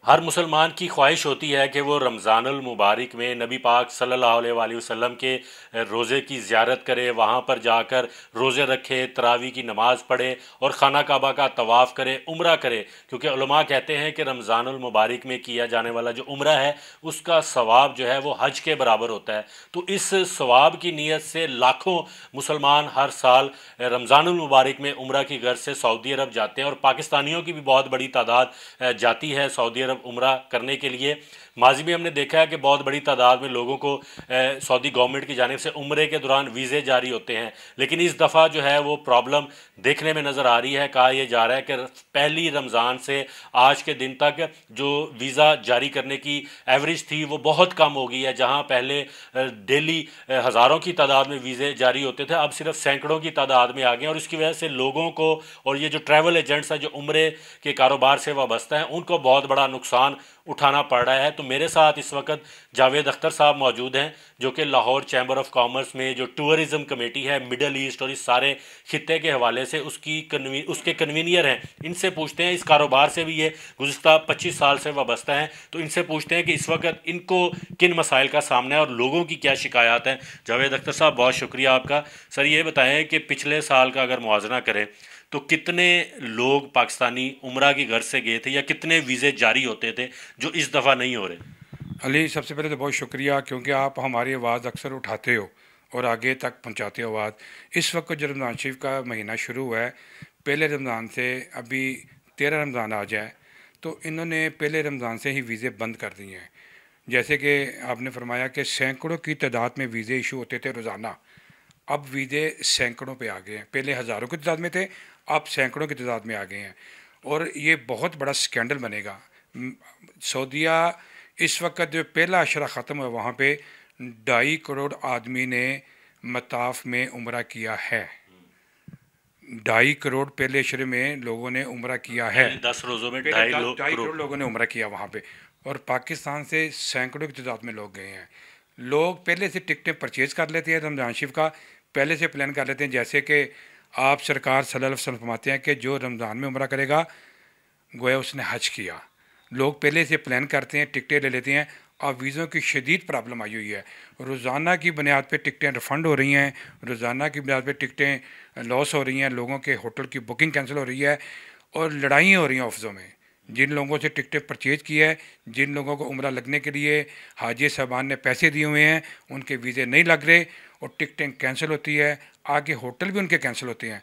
हर मुसलमान की ख्वाहिश होती है कि वो रमज़ानुल मुबारक में नबी पाक सल्लल्लाहु अलैहि वसल्लम के रोज़े की ज़ियारत करे, वहाँ पर जाकर रोज़े रखे, तरावी की नमाज़ पढ़े और खाना काबा का तवाफ़ करे, उम्रा करे। क्योंकि उलमा कहते हैं कि रमज़ानुल मुबारक में किया जाने वाला जो उम्रा है उसका सवाब जो है वो हज के बराबर होता है। तो इस सवाब की नीयत से लाखों मुसलमान हर साल रमज़ानुल मुबारक में उम्रा की गर्ज से सऊदी अरब जाते हैं और पाकिस्तानियों की भी बहुत बड़ी तादाद जाती है सऊदी अरब उम्रा करने के लिए। माजी में हमने देखा है कि बहुत बड़ी तादाद में लोगों को सऊदी गवर्नमेंट की जानिब से उम्रे के दौरान वीज़े जारी होते हैं, लेकिन इस दफ़ा जो है वो प्रॉब्लम देखने में नज़र आ रही है। कहा यह जा रहा है कि पहली रमज़ान से आज के दिन तक जो वीज़ा जारी करने की एवरेज थी वो बहुत कम हो गई है। जहां पहले डेली हज़ारों की तादाद में वीज़े जारी होते थे, अब सिर्फ सैकड़ों की तादाद में आ गए और इसकी वजह से लोगों को और ये जो ट्रैवल एजेंट्स हैं जो उम्रे के कारोबार से वाबस्ता हैं उनको बहुत बड़ा नुकसान उठाना पड़ रहा है। तो मेरे साथ इस वक्त जावेद अख्तर साहब मौजूद हैं जो कि लाहौर चैम्बर ऑफ कॉमर्स में जो टूरिज़म कमेटी है मिडल ईस्ट और इस सारे खित्ते के हवाले से उसके कन्वीनियर हैं। इनसे पूछते हैं, इस कारोबार से भी ये गुज़िश्ता 25 साल से वाबस्ता हैं, तो इनसे पूछते हैं कि इस वक्त इनको किन मसाइल का सामना है और लोगों की क्या शिकायत हैं। जावेद अख्तर साहब बहुत शुक्रिया आपका। सर ये बताएं कि पिछले साल का अगर मुआवजा करें तो कितने लोग पाकिस्तानी उम्रा की घर से गए थे या कितने वीज़े जारी होते थे जो इस दफ़ा नहीं हो रहे? अली, सबसे पहले तो बहुत शुक्रिया क्योंकि आप हमारी आवाज़ अक्सर उठाते हो और आगे तक पहुंचाते हो आवाज़। इस वक्त जो रमज़ान शरीफ का महीना शुरू हुआ है, पहले रमज़ान से अभी 13 रमज़ान आ जाए तो इन्होंने पहले रमज़ान से ही वीज़े बंद कर दिए हैं। जैसे कि आपने फरमाया कि सैकड़ों की तादाद में वीज़े इशू होते थे रोज़ाना, अब वीज़े सैकड़ों पे आ गए हैं। पहले हज़ारों की तादाद में थे, अब सैकड़ों की तादाद में आ गए हैं और ये बहुत बड़ा स्कैंडल बनेगा। सऊदीया इस वक्त जो पहला अशरा ख़त्म हुआ वहाँ पे 2.5 करोड़ आदमी ने मताफ़ में उम्रा किया है। 2.5 करोड़ पहले अशरे में लोगों ने उम्रा किया है। 10 रोज़ों में 2.5 करोड़ लोगों ने उम्रा किया वहाँ पे और पाकिस्तान से सैकड़ों की तादाद में लोग गए हैं। लोग पहले से टिकटें परचेज़ कर लेते हैं, रमज़ान शरीफ का पहले से प्लान कर लेते हैं। जैसे कि आप सरकार सल्लल्लाहु अलैहि वसल्लम फरमाते हैं कि जो रमज़ान में उम्रा करेगा गोया उसने हज किया। लोग पहले से प्लान करते हैं, टिकटें ले लेते हैं। अब वीज़ों की शदीद प्रॉब्लम आई हुई है, रोज़ाना की बुनियाद पे टिकटें रिफ़ंड हो रही हैं, रोज़ाना की बुनियाद पे टिकटें लॉस हो रही हैं, लोगों के होटल की बुकिंग कैंसिल हो रही है और लड़ाइयाँ हो रही हैं ऑफिसों में। जिन लोगों से टिकटें परचेज़ की है, जिन लोगों को उम्रा लगने के लिए हाजी साहबान ने पैसे दिए हुए हैं, उनके वीज़े नहीं लग रहे और टिकटें कैंसिल होती है, आगे होटल भी उनके कैंसिल होते हैं।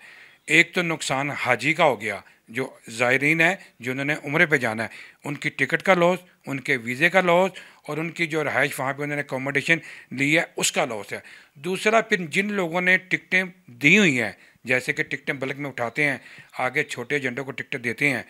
एक तो नुकसान हाजी का हो गया, जो ज़ायरीन है जिन्होंने उम्रे पे जाना है उनकी टिकट का लॉस, उनके वीज़े का लॉस और उनकी जो रहाइश वहाँ पे उन्होंने अकोमोडेशन ली है उसका लॉस है। दूसरा, फिर जिन लोगों ने टिकटें दी हुई हैं, जैसे कि टिकटें बल्क में उठाते हैं, आगे छोटे एजेंटों को टिकटें देते हैं,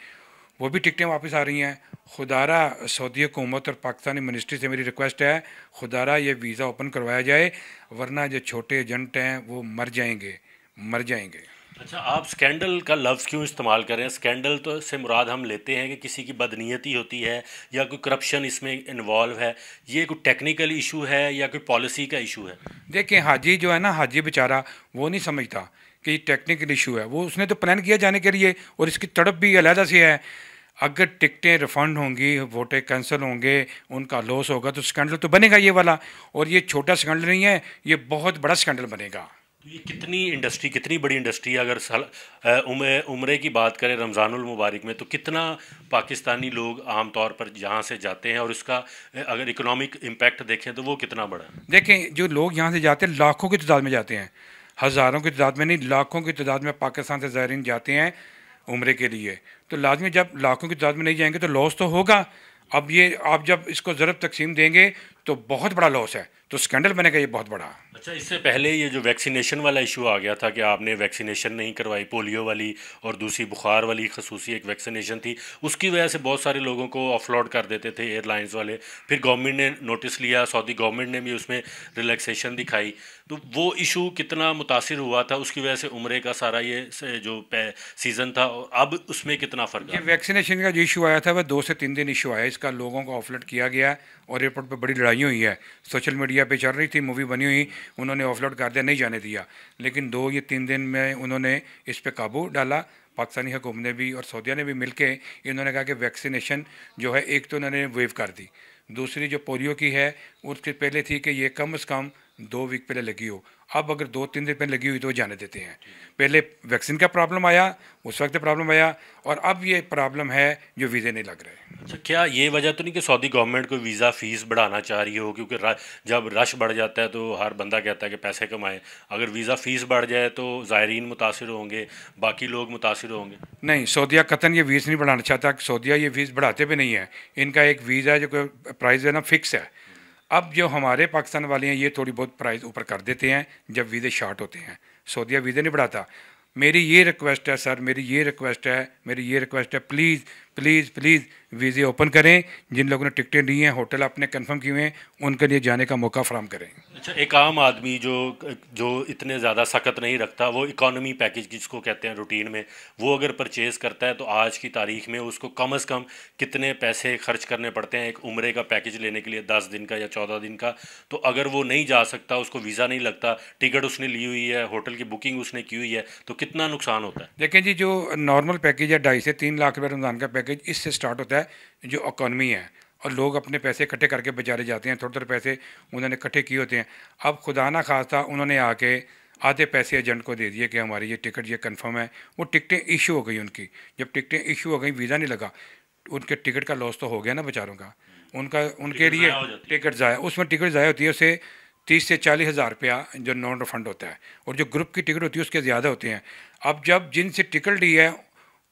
वो भी टिकटें वापस आ रही हैं। खुदारा सऊदी हुकूमत और पाकिस्तानी मिनिस्ट्री से मेरी रिक्वेस्ट है, खुदारा ये वीज़ा ओपन करवाया जाए, वरना जो छोटे एजेंट हैं वो मर जाएंगे, मर जाएंगे। अच्छा, आप स्कैंडल का लफ्ज़ क्यों इस्तेमाल कर रहे हैं? स्कैंडल तो से मुराद हम लेते हैं कि किसी की बदनीयती होती है या कोई करप्शन इसमें इन्वॉल्व है। ये कोई टेक्निकल इशू है या कोई पॉलिसी का इशू है? देखिए, हाजी जो है ना, हाजी बेचारा वो नहीं समझता कि ये टेक्निकल इशू है। वो उसने तो प्लान किया जाने के लिए और इसकी तड़प भी अलहदा से है। अगर टिकटें रिफ़ंड होंगी, वोटें कैंसिल होंगे, उनका लॉस होगा तो स्कैंडल तो बनेगा ये वाला। और ये छोटा स्कैंडल नहीं है, ये बहुत बड़ा स्कैंडल बनेगा। तो ये कितनी बड़ी इंडस्ट्री है? अगर उम्रे की बात करें रमज़ानुल मुबारक में, तो कितना पाकिस्तानी लोग आम तौर पर जहाँ से जाते हैं और इसका अगर इकोनॉमिक इम्पैक्ट देखें तो वो कितना बड़ा है? देखें, जो लोग यहाँ से जाते हैं लाखों की तादाद में जाते हैं, हज़ारों की तादाद में नहीं, लाखों की तादाद में पाकिस्तान से ज़ायरीन जाते हैं उम्रे के लिए। तो लाजमी जब लाखों की तादाद में नहीं जाएंगे तो लॉस तो होगा। अब ये आप जब इसको ज़रब तकसीम देंगे तो बहुत बड़ा लॉस है, तो स्कैंडल बनेगा ये बहुत बड़ा। अच्छा, इससे पहले ये जो वैक्सीनेशन वाला इशू आ गया था कि आपने वैक्सीनेशन नहीं करवाई, पोलियो वाली और दूसरी बुखार वाली खसूसी एक वैक्सीनेशन थी, उसकी वजह से बहुत सारे लोगों को ऑफलोड कर देते थे एयरलाइंस वाले। फिर गवर्नमेंट ने नोटिस लिया, सऊदी गवर्नमेंट ने भी उसमें रिलैक्सेशन दिखाई। तो वो इशू कितना मुतासिर हुआ था, उसकी वजह से उम्रे का सारा ये जो सीज़न था, और अब उसमें कितना फ़र्क ये आ? वैक्सीनेशन का जो इशू आया था वह 2 से 3 दिन इशू आया, इसका लोगों को ऑफलोड किया गया और एयरपोर्ट पे बड़ी लड़ाई हुई है। सोशल मीडिया पे चल रही थी, मूवी बनी हुई, उन्होंने ऑफलोड कर दिया, नहीं जाने दिया। लेकिन 2 या 3 दिन में उन्होंने इस पे काबू डाला, पाकिस्तानी हुकूमत ने भी और सऊदीया ने भी मिलके इन्होंने कहा कि वैक्सीनेशन जो है, एक तो उन्होंने वेव कर दी, दूसरी जो पोलियो की है उसके पहले थी कि ये कम से कम 2 वीक पहले लगी हो, अब अगर 2-3 दिन पहले लगी हुई तो जाने देते हैं। पहले वैक्सीन का प्रॉब्लम आया, उस वक्त प्रॉब्लम आया, और अब ये प्रॉब्लम है जो वीज़े नहीं लग रहे। अच्छा, क्या ये वजह तो नहीं कि सऊदी गवर्नमेंट को वीज़ा फ़ीस बढ़ाना चाह रही हो, क्योंकि जब रश बढ़ जाता है तो हर बंदा कहता है कि पैसे कमाएं, अगर वीज़ा फ़ीस बढ़ जाए तो ज़ायरीन मुतासिर होंगे, बाकी लोग मुतासिर होंगे? नहीं, सऊदीया कतन ये वीज़ नहीं बढ़ाना चाहता, सऊदीया ये वीज़ बढ़ाते भी नहीं है। इनका एक वीज़ा है जो प्राइस है ना फिक्स है। अब जो हमारे पाकिस्तान वाले हैं ये थोड़ी बहुत प्राइस ऊपर कर देते हैं जब वीज़े शार्ट होते हैं, सऊदीया वीज़े नहीं बढ़ाता। मेरी ये रिक्वेस्ट है सर, मेरी ये रिक्वेस्ट है, प्लीज़ प्लीज़ प्लीज़ वीज़े ओपन करें। जिन लोगों ने टिकटें ली हैं, होटल अपने कंफर्म किए हैं, उनके लिए जाने का मौका फराहम करें। अच्छा, एक आम आदमी जो जो इतने ज़्यादा सख्त नहीं रखता, वो इकॉनमी पैकेज जिसको कहते हैं रूटीन में, वो अगर परचेज़ करता है तो आज की तारीख में उसको कम से कम कितने पैसे खर्च करने पड़ते हैं एक उम्रे का पैकेज लेने के लिए, 10 दिन का या 14 दिन का? तो अगर वो नहीं जा सकता, उसको वीज़ा नहीं लगता, टिकट उसने ली हुई है, होटल की बुकिंग उसने की हुई है, तो कितना नुकसान होता है? देखें जी, जो नॉर्मल पैकेज है 2.5 से 3 लाख रुपये रमज़ान का पैकेज, इससे स्टार्ट होता है जो इकॉनमी है, और लोग अपने पैसे इकट्ठे करके बेचारे जाते हैं, थोड़े थोड़े पैसे उन्होंने इकट्ठे किए होते हैं। अब खुदा ना खास्ता उन्होंने आके आधे पैसे एजेंट को दे दिए कि हमारी ये टिकट ये कंफर्म है, वो टिकटें इशू हो गई उनकी। जब टिकटें इशू हो गई, वीज़ा नहीं लगा, उनके टिकट का लॉस तो हो गया ना बेचारों का। उनका उनके लिए टिकट ज़ाया, उसमें टिकट ज़ाया होती है, उससे 30 से 40 हज़ार रुपया जो नॉन रिफंड होता है, और जो ग्रुप की टिकट होती है उसके ज़्यादा होते हैं। अब जब जिनसे टिकट ली है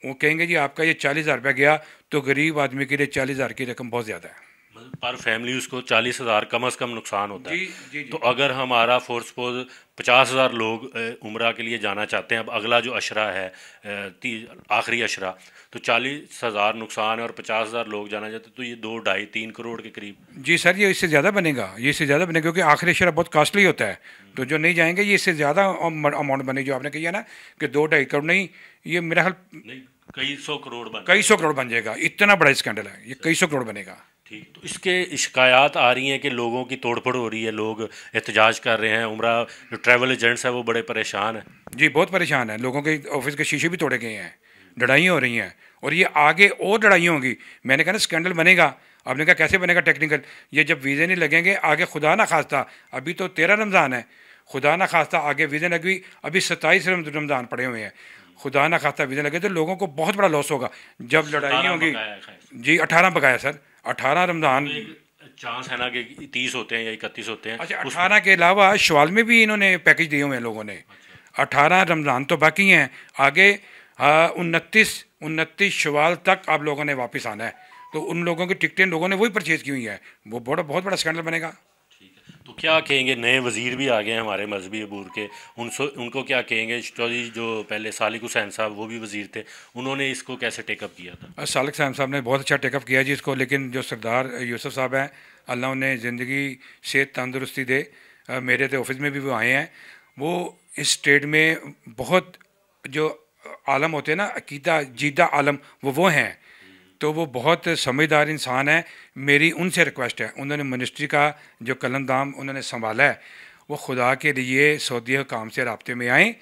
वो कहेंगे जी आपका ये 40 हज़ार रुपया गया, तो गरीब आदमी के लिए 40 हज़ार की रकम बहुत ज़्यादा है। मतलब पर फैमिली उसको 40,000 कम से कम नुकसान होता है। जी जी जी। तो अगर हमारा फॉर सपोज 50,000 लोग उम्रा के लिए जाना चाहते हैं, अब अगला जो अशरा है आखिरी अशरा, तो 40,000 नुकसान है और 50,000 लोग जाना चाहते हैं, तो ये 2-2.5-3 करोड़ के करीब। जी सर, ये इससे ज़्यादा बनेगा, ये इससे ज़्यादा बनेगा, क्योंकि आखिरी अशरा बहुत कॉस्टली होता है। तो जो नहीं जाएंगे ये इससे ज़्यादा अमाउंट बने, जो आपने कहा ना कि 2-2.5 करोड़ नहीं, ये मेरा ख्याल नहीं, कई सौ करोड़ कई सौ करोड़ बन जाएगा। इतना बड़ा स्कैंडल है ये, कई सौ करोड़ बनेगा। ठीक, तो इसके शिकायत आ रही हैं कि लोगों की तोड़फोड़ हो रही है, लोग एहतजाज कर रहे हैं, उम्रा जो ट्रैवल एजेंट्स हैं वो बड़े परेशान हैं। जी बहुत परेशान है, लोगों के ऑफिस के शीशे भी तोड़े गए हैं, लड़ाइयाँ हो रही हैं, और ये आगे और लड़ाइयाँ होंगी। मैंने कहा ना स्कैंडल बनेगा। आपने कहा कैसे बनेगा टेक्निकल? ये जब वीज़े नहीं लगेंगे आगे, खुदा ना खास्ता, अभी तो 13 रमज़ान है, खुदा ना खास्ता आगे वीज़े लगी, अभी 27 रमज़ान पड़े हुए हैं, खुदा ना खास्ता वीज़े लगे तो लोगों को बहुत बड़ा लॉस होगा जब लड़ाई होगी। जी 18 बकाया सर, 18 रमज़ान। चांस है ना कि 30 होते हैं या 31 होते हैं। अच्छा, 18 के अलावा शवाल में भी इन्होंने पैकेज दिए हुए हैं लोगों ने। 18 रमज़ान तो बाकी हैं, आगे 29 शवाल तक आप लोगों ने वापस आना है, तो उन लोगों की टिकटें लोगों ने वही परचेज़ की हुई है, वो बहुत बड़ा स्कैंडल बनेगा। ठीक है, तो क्या कहेंगे? नए वज़ीर भी आ गए हैं हमारे मजहबी अबूर के, उनको क्या कहेंगे? चौधरी जो पहले सालिक हुसैन साहब वो भी वज़ीर थे, उन्होंने इसको कैसे टेकअप किया था? सालिक साहब ने बहुत अच्छा टेकअप किया जी इसको, लेकिन जो सरदार यूसुफ साहब हैं, अल्लाह उन्हें ज़िंदगी सेहत तंदुरुस्ती दे, मेरे तो ऑफिस में भी वो आए हैं, वो इस स्टेट में बहुत जो आलम होते हैं ना, अकीदा जीदा आलम, वो हैं, तो वो बहुत समझदार इंसान है। मेरी उनसे रिक्वेस्ट है, उन्होंने मिनिस्ट्री का जो कलमदाम उन्होंने संभाला है, वो खुदा के लिए सऊदी हुकाम से रब्ते में आएँ,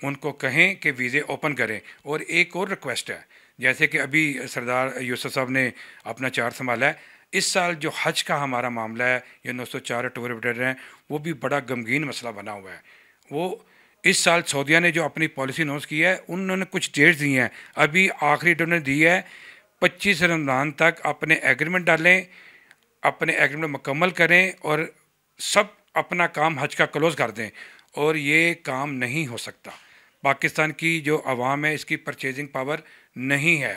उनको कहें कि वीज़े ओपन करें। और एक और रिक्वेस्ट है, जैसे कि अभी सरदार यूसुफ साहब ने अपना चार्ज संभाला है, इस साल जो हज का हमारा मामला है, ये 904 टूर ऑपरेटर हैं, वो भी बड़ा गमगीन मसला बना हुआ है। वो इस साल सऊदीया ने जो अपनी पॉलिसी अनाउंस की है, उन्होंने कुछ डेट्स दी हैं, अभी आखिरी डेट उन्होंने दी है 25 रमज़ान तक अपने एग्रीमेंट डालें, अपने एग्रीमेंट मुकम्मल करें और सब अपना काम हज का क्लोज़ कर दें, और ये काम नहीं हो सकता। पाकिस्तान की जो आवाम है इसकी परचेजिंग पावर नहीं है।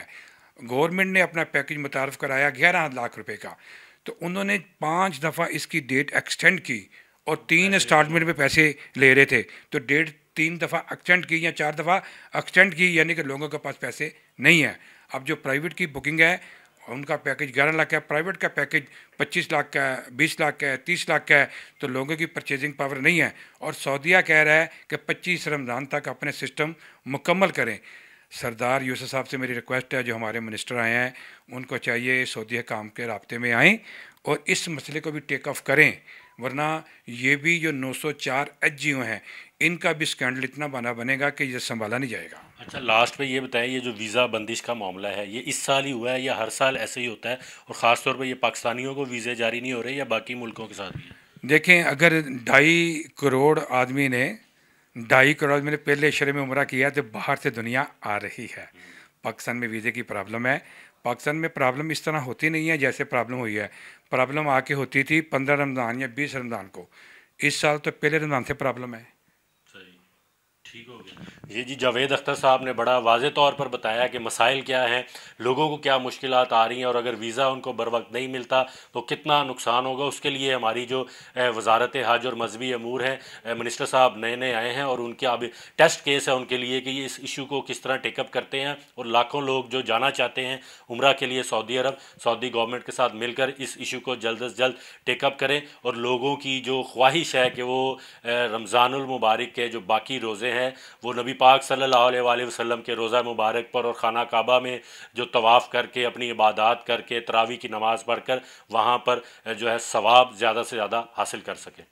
गवर्नमेंट ने अपना पैकेज मुतारफ़ कराया 11 लाख रुपए का, तो उन्होंने 5 दफ़ा इसकी डेट एक्सटेंड की और 3 इंस्टॉलमेंट में पैसे ले रहे थे, तो डेट 3 दफ़ा एक्सटेंड की या 4 दफ़ा एक्सटेंड की, यानी कि लोगों के पास पैसे नहीं हैं। अब जो प्राइवेट की बुकिंग है उनका पैकेज 11 लाख का है, प्राइवेट का पैकेज 25 लाख का है, 20 लाख का है, 30 लाख का है, तो लोगों की परचेजिंग पावर नहीं है। और सऊदीया कह रहा है कि 25 रमज़ान तक अपने सिस्टम मुकम्मल करें। सरदार यूसुफ साहब से मेरी रिक्वेस्ट है, जो हमारे मिनिस्टर आए हैं उनको चाहिए सऊदी काम के राब्ते में आएँ और इस मसले को भी टेक ऑफ करें। वरना ये भी जो 904 एचजीओ हैं, इनका भी स्कैंडल इतना बनेगा कि ये संभाला नहीं जाएगा। अच्छा, लास्ट पे ये बताएं, ये जो वीज़ा बंदिश का मामला है, ये इस साल ही हुआ है या हर साल ऐसे ही होता है? और ख़ास तौर पे ये पाकिस्तानियों को वीज़े जारी नहीं हो रहे या बाकी मुल्कों के साथ भी है? देखें, अगर 2.5 करोड़ आदमी ने 2.5 करोड़ आदमी ने पहले शहर में उम्रा किया तो बाहर से दुनिया आ रही है। पाकिस्तान में वीज़े की प्रॉब्लम है। पाकिस्तान में प्रॉब्लम इस तरह होती नहीं है जैसे प्रॉब्लम हुई है। प्रॉब्लम आके होती थी 15 रमज़ान या 20 रमज़ान को। इस साल तो पहले रमज़ान से प्रॉब्लम है। सही, ठीक हो गया। ये जी जावेद अख्तर साहब ने बड़ा वाज़े तौर पर बताया कि मसाइल क्या हैं, लोगों को क्या मुश्किलात आ रही हैं, और अगर वीज़ा उनको बर वक्त नहीं मिलता तो कितना नुकसान होगा। उसके लिए हमारी जो वजारत हज और मजहबी अमूर हैं, मिनिस्टर साहब नए नए आए हैं और उनके अब टेस्ट केस है उनके लिए कि ये इस इशू को किस तरह टेकअप करते हैं। और लाखों लोग जो जाना चाहते हैं उम्रा के लिए सऊदी अरब, सऊदी गवर्नमेंट के साथ मिलकर इस इशू को जल्द से जल्द टेकअप करें। और लोगों की जो ख्वाहिश है कि वो रमज़ानुल मुबारक के जो बाकी रोज़े हैं वो नबी पाक सल्लल्लाहु अलैहि वसल्लम के रोज़ा मुबारक पर और खाना काबा में जो तवाफ़ करके अपनी इबादत करके तरावी की नमाज़ पढ़कर वहाँ पर जो है सवाब ज़्यादा से ज़्यादा हासिल कर सकें।